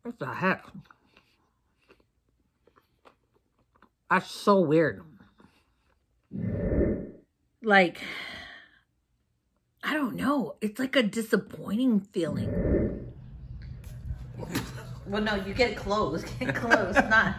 What the heck? That's so weird. Like, I don't know. It's like a disappointing feeling. Well, no, you get close. Get close, not...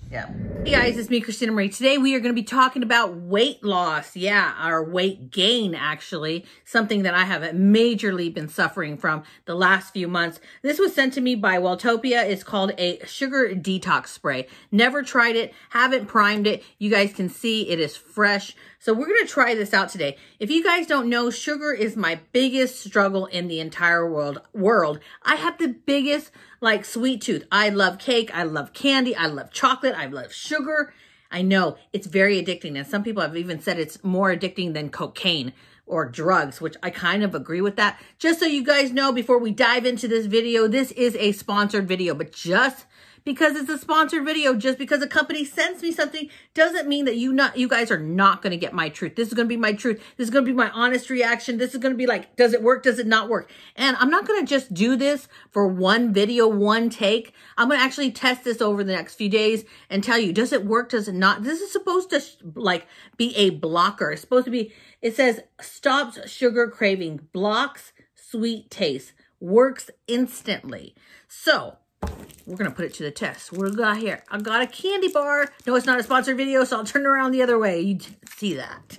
Yeah. Hey guys, it's me, Christina Marie. Today we are going to be talking about weight loss. Yeah, or weight gain, actually. Something that I have majorly been suffering from the last few months. This was sent to me by Welltopia. It's called a sugar detox spray. Never tried it. Haven't primed it. You guys can see it is fresh. So we're going to try this out today. If you guys don't know, sugar is my biggest struggle in the entire world. I have the biggest, like, sweet tooth. I love cake. I love candy. I love chocolate. I love sugar. I know it's very addicting. And some people have even said it's more addicting than cocaine or drugs, which I kind of agree with that. Just so you guys know, before we dive into this video, this is a sponsored video, but just because it's a sponsored video, just because a company sends me something, doesn't mean that you guys are not going to get my truth. This is going to be my truth. This is going to be my honest reaction. This is going to be like, does it work? Does it not work? And I'm not going to just do this for one video, one take. I'm going to actually test this over the next few days and tell you, does it work? Does it not? This is supposed to like be a blocker. It's supposed to be, it says stops sugar craving, blocks sweet taste, works instantly. So we're going to put it to the test. What do we got here? I got a candy bar. No, it's not a sponsored video, so I'll turn around the other way. You see that.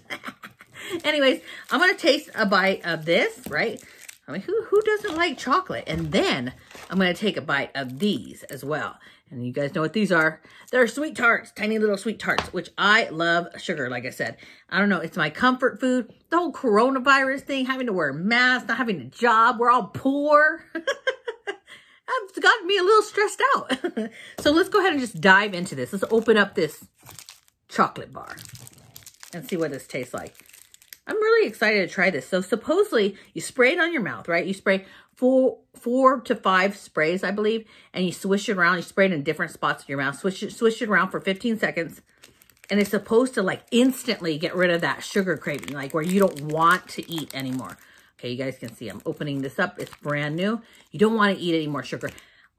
Anyways, I'm going to taste a bite of this, right? I mean, who doesn't like chocolate? And then I'm going to take a bite of these as well. And you guys know what these are. They're sweet tarts, tiny little sweet tarts, which I love sugar, like I said. I don't know, it's my comfort food. The whole coronavirus thing, having to wear a mask, not having a job, we're all poor. It's gotten me a little stressed out. So let's go ahead and just dive into this. Let's open up this chocolate bar and see what this tastes like. I'm really excited to try this. So supposedly you spray it on your mouth, right? You spray four to 5 sprays, I believe, and you swish it around. You spray it in different spots in your mouth. Swish it around for 15 seconds. And it's supposed to like instantly get rid of that sugar craving, like where you don't want to eat anymore. Okay, you guys can see I'm opening this up. It's brand new. You don't want to eat any more sugar.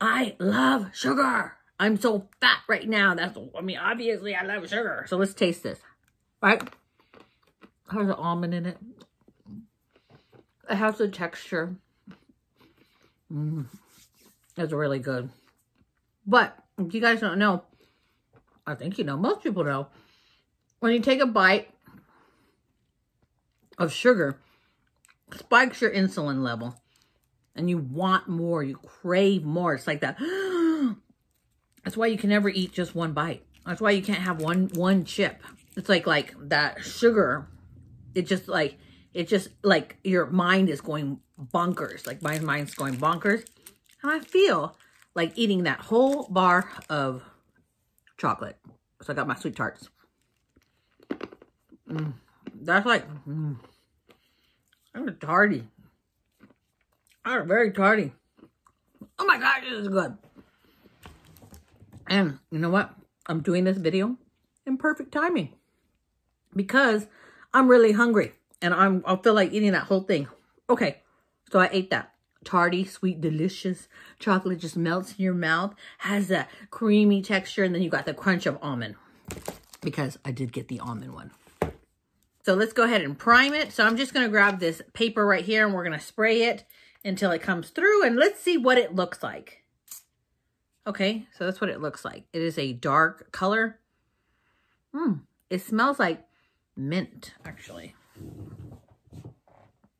I love sugar. I'm so fat right now. Obviously I love sugar. So let's taste this. Right? There's an almond in it. It has the texture. It's really good. But if you guys don't know, I think you know, most people know, when you take a bite of sugar, spikes your insulin level and you want more, you crave more. It's like that. That's why you can never eat just one bite. That's why you can't have one chip. It's like that sugar, it just like your mind is going bonkers. Like my mind's going bonkers. And I feel like eating that whole bar of chocolate. So I got my sweet tarts. That's like I'm tardy. I'm very tardy. Oh my God, this is good. And you know what? I'm doing this video in perfect timing because I'm really hungry and I feel like eating that whole thing. Okay, so I ate that. Tardy, sweet, delicious chocolate just melts in your mouth, has that creamy texture, and then you got the crunch of almond because I did get the almond one. So let's go ahead and prime it. So I'm just going to grab this paper right here and we're going to spray it until it comes through. And let's see what it looks like. Okay, so that's what it looks like. It is a dark color. It smells like mint, actually.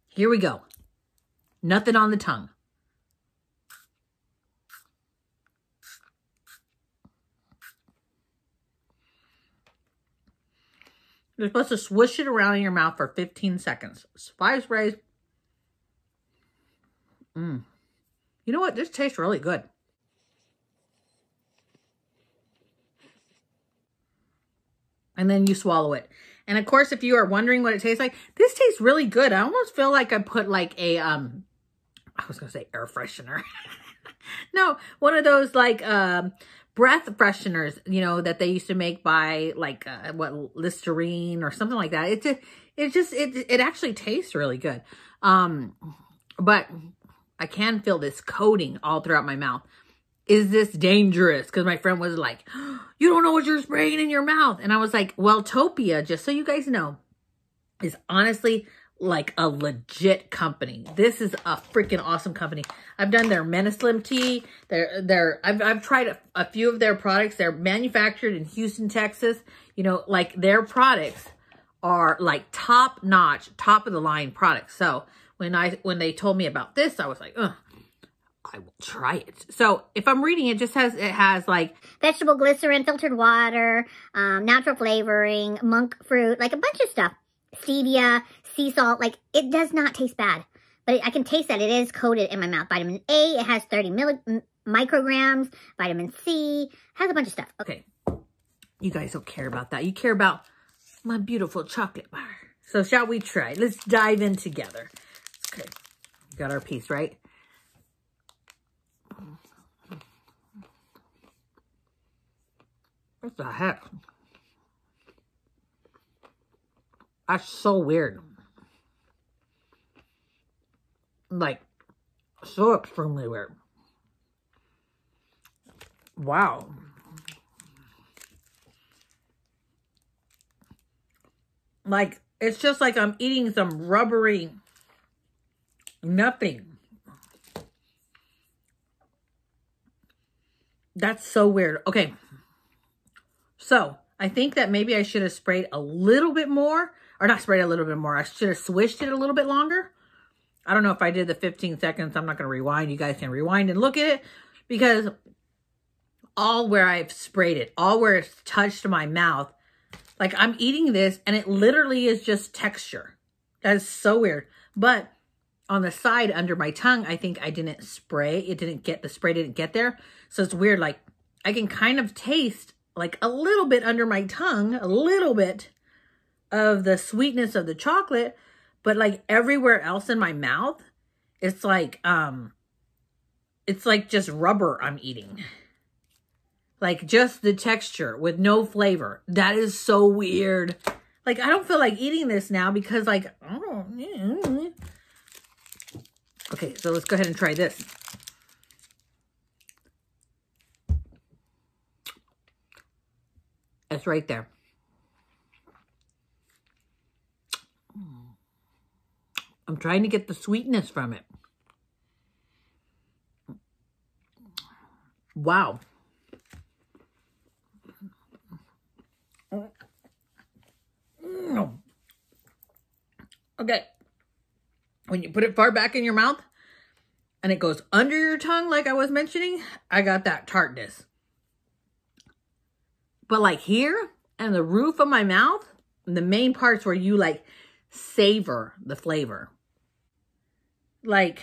Here we go. Nothing on the tongue. You're supposed to swish it around in your mouth for 15 seconds. 5 sprays. You know what? This tastes really good. And then you swallow it. And of course, if you are wondering what it tastes like, this tastes really good. I almost feel like I put like a, I was going to say air freshener. No, one of those like, breath fresheners, you know, that they used to make by like, Listerine or something like that. It actually tastes really good. But I can feel this coating all throughout my mouth. is this dangerous? Because my friend was like, you don't know what you're spraying in your mouth. And I was like, Welltopia, just so you guys know, is honestly like a legit company. This is a freaking awesome company. I've done their Menislim tea. I've tried a few of their products. They're manufactured in Houston, Texas. You know, like their products are like top notch, top of the line products. So when they told me about this, I was like, ugh, I will try it. So if I'm reading it, it has like vegetable glycerin, filtered water, natural flavoring, monk fruit, like a bunch of stuff. Stevia, sea salt, like it does not taste bad, but I can taste that it is coated in my mouth. Vitamin A, it has 30 micrograms, vitamin C, has a bunch of stuff. Okay, you guys don't care about that. You care about my beautiful chocolate bar. So shall we try? Let's dive in together. Okay, got our piece, right? What the heck? That's so weird. Like, so extremely weird. Wow. Like, it's just like I'm eating some rubbery nothing. That's so weird. Okay. So, I think that maybe I should have sprayed a little bit more. Or not sprayed a little bit more. I should have swished it a little bit longer. I don't know if I did the 15 seconds. I'm not going to rewind. You guys can rewind and look at it. Because all where I've sprayed it, all where it's touched my mouth, like I'm eating this and it literally is just texture. That is so weird. But on the side under my tongue, I think I didn't spray. The spray didn't get there. So it's weird. Like I can kind of taste like a little bit under my tongue, a little bit of the sweetness of the chocolate, but like everywhere else in my mouth, it's like just rubber I'm eating. Like just the texture with no flavor. That is so weird. Like I don't feel like eating this now because like, okay, so let's go ahead and try this. It's right there. I'm trying to get the sweetness from it. Wow. Okay. When you put it far back in your mouth and it goes under your tongue, like I was mentioning, I got that tartness. But like here and the roof of my mouth, the main parts where you like savor the flavor. Like,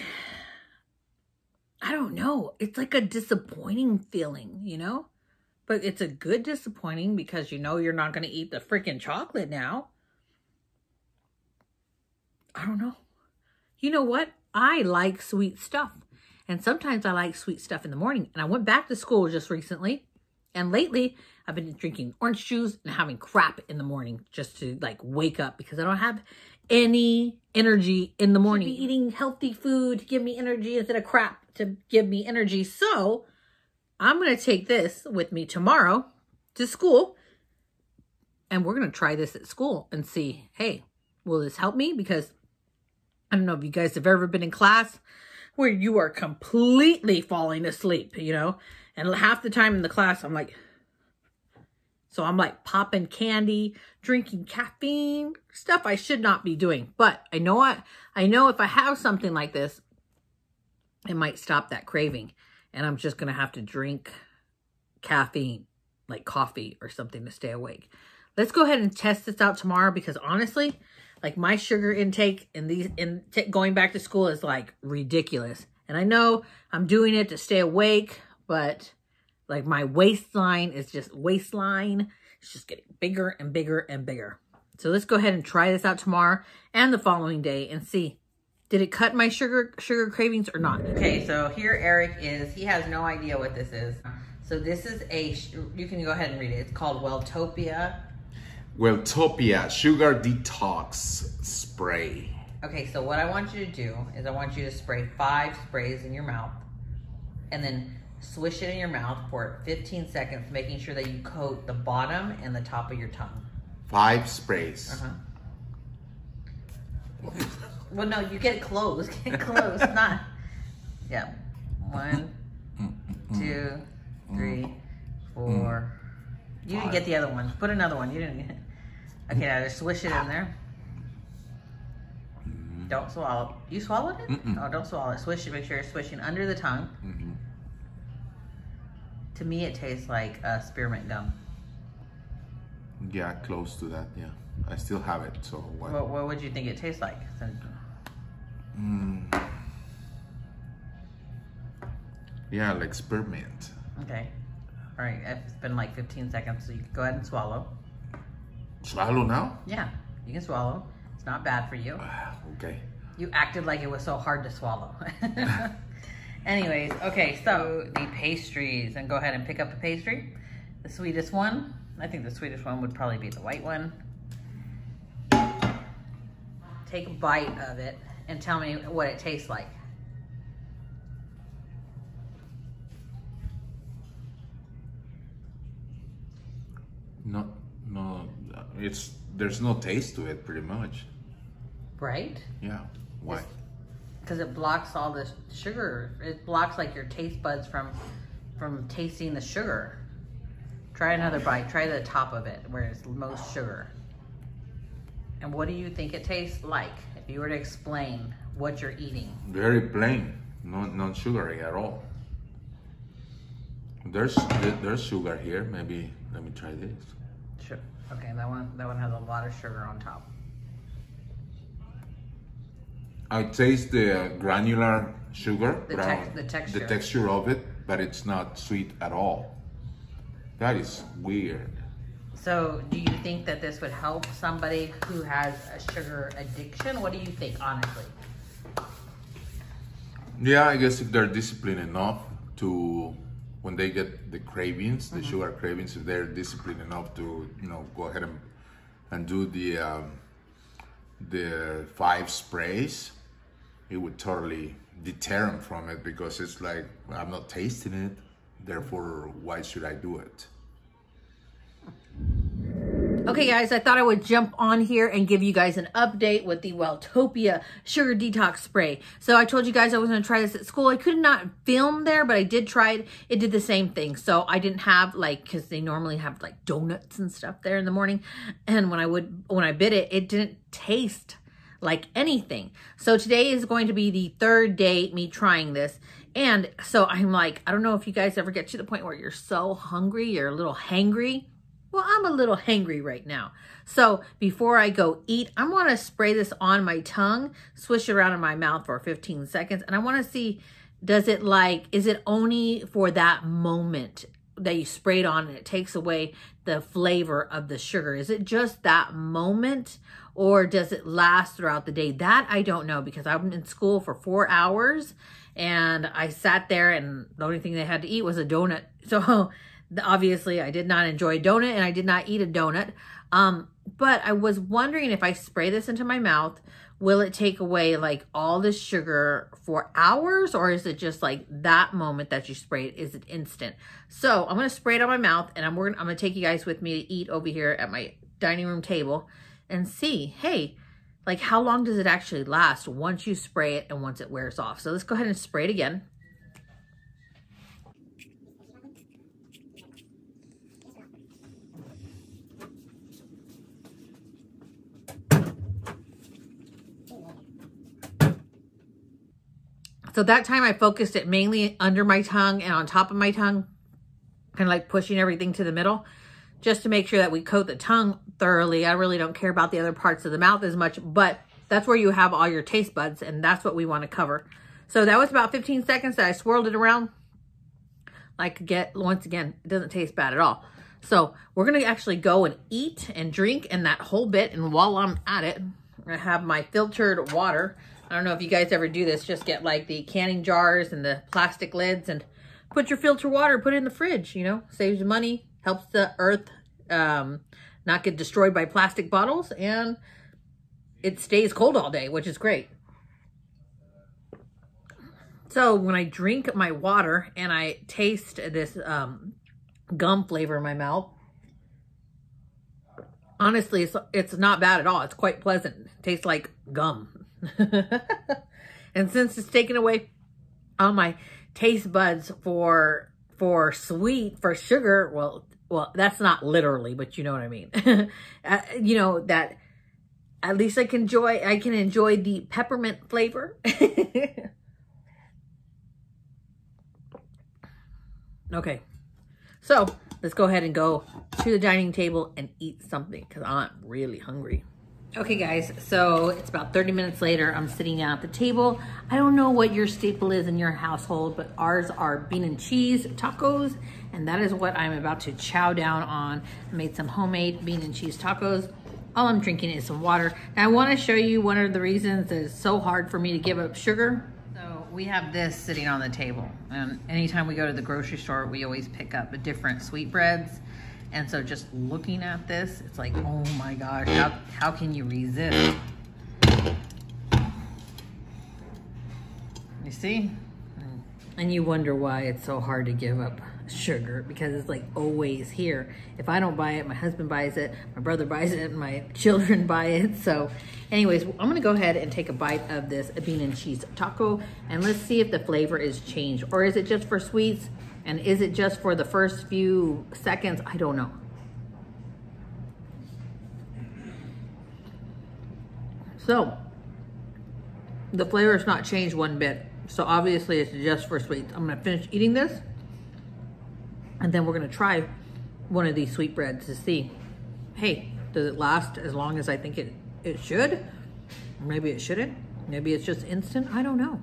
I don't know. It's like a disappointing feeling, you know? But it's a good disappointing because you know you're not going to eat the freaking chocolate now. I don't know. You know what? I like sweet stuff. And sometimes I like sweet stuff in the morning. And I went back to school just recently. And lately, I've been drinking orange juice and having crap in the morning just to like wake up because I don't have any energy in the morning. Should be eating healthy food to give me energy instead of crap to give me energy. So I'm going to take this with me tomorrow to school. And we're going to try this at school and see, hey, will this help me? Because I don't know if you guys have ever been in class where you are completely falling asleep, you know? And half the time in the class, I'm like popping candy, drinking caffeine, stuff I should not be doing. But I know if I have something like this, it might stop that craving. And I'm just going to have to drink caffeine, like coffee or something to stay awake. Let's go ahead and test this out tomorrow because honestly, like my sugar intake going back to school is like ridiculous. And I know I'm doing it to stay awake, but like my waistline is just it's just getting bigger and bigger and bigger. So let's go ahead and try this out tomorrow and the following day and see, did it cut my sugar cravings or not? Okay, so here Eric is, he has no idea what this is. So this is you can go ahead and read it. It's called Welltopia Sugar Detox Spray. Okay, so what I want you to do is I want you to spray 5 sprays in your mouth and then Swish it in your mouth for 15 seconds, making sure that you coat the bottom and the top of your tongue. 5 sprays. Well, no, you get close. Get close. Not. Yeah. 1, 2, 3, 4. You didn't get the other one. Put another one. You didn't. Okay, now just swish it in there. Don't swallow. You swallowed it? Oh, don't swallow it. Swish it. Make sure you're swishing under the tongue. To me, it tastes like spearmint gum. Yeah, close to that. Yeah, I still have it. So what would you think it tastes like? Yeah, like spearmint. Okay. All right. It's been like 15 seconds, so you can go ahead and swallow. Swallow now? Yeah, you can swallow. It's not bad for you. Okay. You acted like it was so hard to swallow. Anyways, okay, so the pastries, and go ahead and pick up a pastry. The sweetest one, I think the sweetest one would probably be the white one. Take a bite of it and tell me what it tastes like. No, there's no taste to it, pretty much. Right? Yeah. Why? Because it blocks all the sugar. It blocks like your taste buds from tasting the sugar. Try another bite. Try the top of it where it's most sugar. And what do you think it tastes like if you were to explain what you're eating? Very plain, not sugary at all. There's sugar here. Maybe let me try this. Sure. Okay, that one has a lot of sugar on top. I taste the granular sugar, The texture of it, but it's not sweet at all. That is weird. So do you think that this would help somebody who has a sugar addiction? What do you think, honestly? Yeah, I guess if they're disciplined enough to, when they get the cravings, the sugar cravings, if they're disciplined enough to, go ahead and do the 5 sprays, it would totally deter them from it, because it's like, I'm not tasting it, therefore why should I do it? Okay guys, I thought I would jump on here and give you guys an update with the Welltopia Sugar Detox Spray. So I told you guys I was going to try this at school. I could not film there, but I did try it. It did the same thing. So I didn't have because they normally have like donuts and stuff there in the morning. And when I bit it, it didn't taste like anything. So today is going to be the 3rd day me trying this. And so I'm like, I don't know if you guys ever get to the point where you're so hungry, you're a little hangry. Well, I'm a little hangry right now. So before I go eat, I want to spray this on my tongue, swish it around in my mouth for 15 seconds. And I want to see, is it only for that moment that you sprayed on and it takes away the flavor of the sugar? Is it just that moment, or does it last throughout the day? That I don't know, because I'm in school for 4 hours and I sat there and the only thing they had to eat was a donut. So obviously I did not enjoy a donut and I did not eat a donut. But I was wondering, if I spray this into my mouth, will it take away like all the sugar for hours, or is it just like that moment that you spray it? Is it instant? So I'm going to spray it on my mouth, and I'm going to take you guys with me to eat over here at my dining room table and see, hey, like how long does it actually last once you spray it and once it wears off? So let's go ahead and spray it again. So that time I focused it mainly under my tongue and on top of my tongue, kind of like pushing everything to the middle, just to make sure that we coat the tongue thoroughly. I really don't care about the other parts of the mouth as much, but that's where you have all your taste buds, and that's what we want to cover. So that was about 15 seconds that I swirled it around. Once again, it doesn't taste bad at all. So we're going to actually go and eat and drink and that whole bit. And while I'm at it, I have my filtered water. I don't know if you guys ever do this. Just get like the canning jars and the plastic lids and put your filtered water, put it in the fridge, saves you money, helps the earth not get destroyed by plastic bottles, and it stays cold all day, which is great. So when I drink my water and I taste this gum flavor in my mouth, honestly, it's not bad at all. It's quite pleasant. It tastes like gum. And since it's taken away all my taste buds for sweet, for sugar, well, that's not literally, but you know what I mean. You know, that at least I can enjoy the peppermint flavor. Okay, so let's go ahead and go to the dining table and eat something because I'm really hungry. Okay guys, so it's about 30 minutes later. I'm sitting down at the table. I don't know what your staple is in your household, but ours are bean and cheese tacos, and that is what I'm about to chow down on. I made some homemade bean and cheese tacos. All I'm drinking is some water. Now I want to show you one of the reasons that it's so hard for me to give up sugar. So we have this sitting on the table, and anytime we go to the grocery store, we always pick up the different sweetbreads. And so just looking at this, it's like, oh my gosh, how can you resist? You see? And you wonder why it's so hard to give up sugar, because it's like always here. If I don't buy it, my husband buys it, my brother buys it, my children buy it. So anyways, I'm gonna go ahead and take a bite of this bean and cheese taco, and let's see if the flavor is changed, or is it just for sweets? And is it just for the first few seconds? I don't know. So, the flavor has not changed one bit. So obviously it's just for sweets. I'm gonna finish eating this, and then we're gonna try one of these sweetbreads to see, hey, does it last as long as I think it should? Maybe it shouldn't. Maybe it's just instant, I don't know.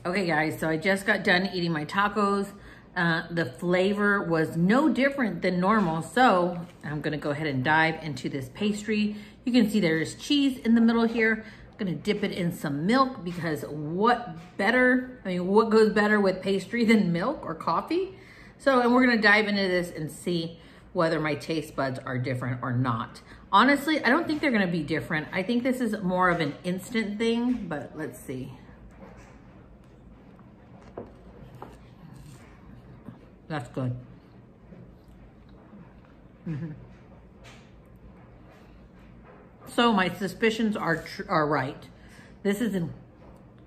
Okay guys, so I just got done eating my tacos. The flavor was no different than normal, so I'm gonna go ahead and dive into this pastry. You can see there's cheese in the middle here. I'm gonna dip it in some milk, because what goes better with pastry than milk or coffee? So, and we're gonna dive into this and see whether my taste buds are different or not. Honestly, I don't think they're gonna be different. I think this is more of an instant thing, but let's see. That's good. So my suspicions are right. This isn't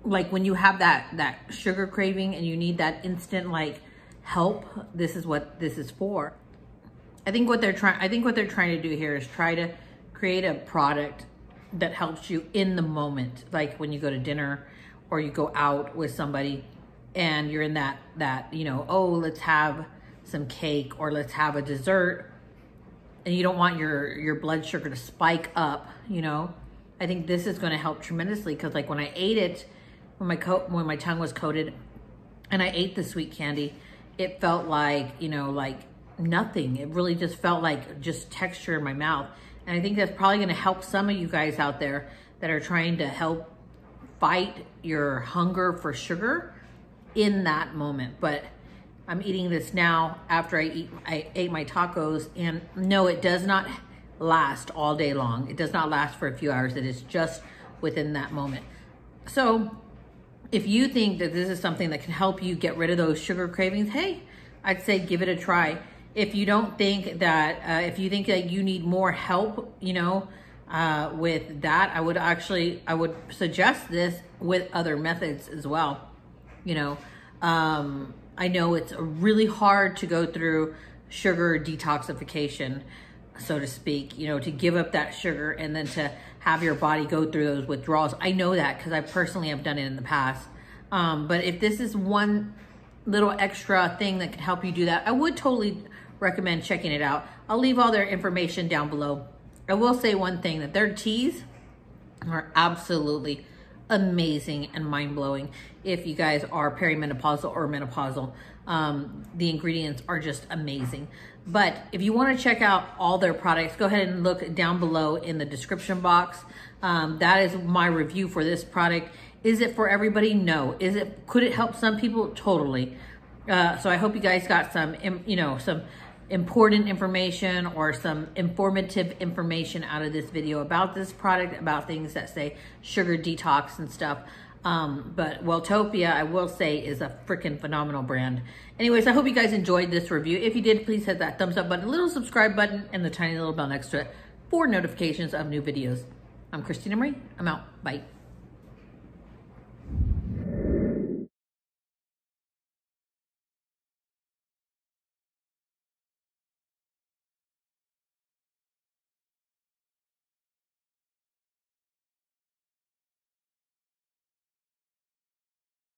like when you have that sugar craving and you need that instant like help. This is what this is for. I think what they're trying to do here is try to create a product that helps you in the moment, like when you go to dinner or you go out with somebody and you're in that you know, oh, let's have some cake or let's have a dessert, and you don't want your blood sugar to spike up, you know. I think this is going to help tremendously, because like when I ate it, when my tongue was coated and I ate the sweet candy, it felt like, you know, like nothing. It really just felt like just texture in my mouth. And I think that's probably going to help some of you guys out there that are trying to help fight your hunger for sugar in that moment. But I'm eating this now after I ate my tacos, and no, it does not last all day long. It does not last for a few hours. It is just within that moment. So if you think that this is something that can help you get rid of those sugar cravings, hey, I'd say give it a try. If you don't think that, if you think that you need more help, you know, with that, I would suggest this with other methods as well. You know, I know it's really hard to go through sugar detoxification, so to speak, you know, to give up that sugar and then to have your body go through those withdrawals. I know that because I personally have done it in the past. But if this is one little extra thing that can help you do that, I would totally recommend checking it out. I'll leave all their information down below. I will say one thing, that their teas are absolutely amazing and mind-blowing. If you guys are perimenopausal or menopausal, the ingredients are just amazing. But if you want to check out all their products, go ahead and look down below in the description box. That is my review for this product. Is it for everybody? No. Could it help some people? Totally. So I hope you guys got some, you know, some important information or some informative information out of this video about this product, about things that say sugar detox and stuff. But Welltopia, I will say, is a freaking phenomenal brand. Anyways, I hope you guys enjoyed this review. If you did, please hit that thumbs up button, little subscribe button, and the tiny little bell next to it for notifications of new videos. I'm Christina Marie. I'm out. Bye.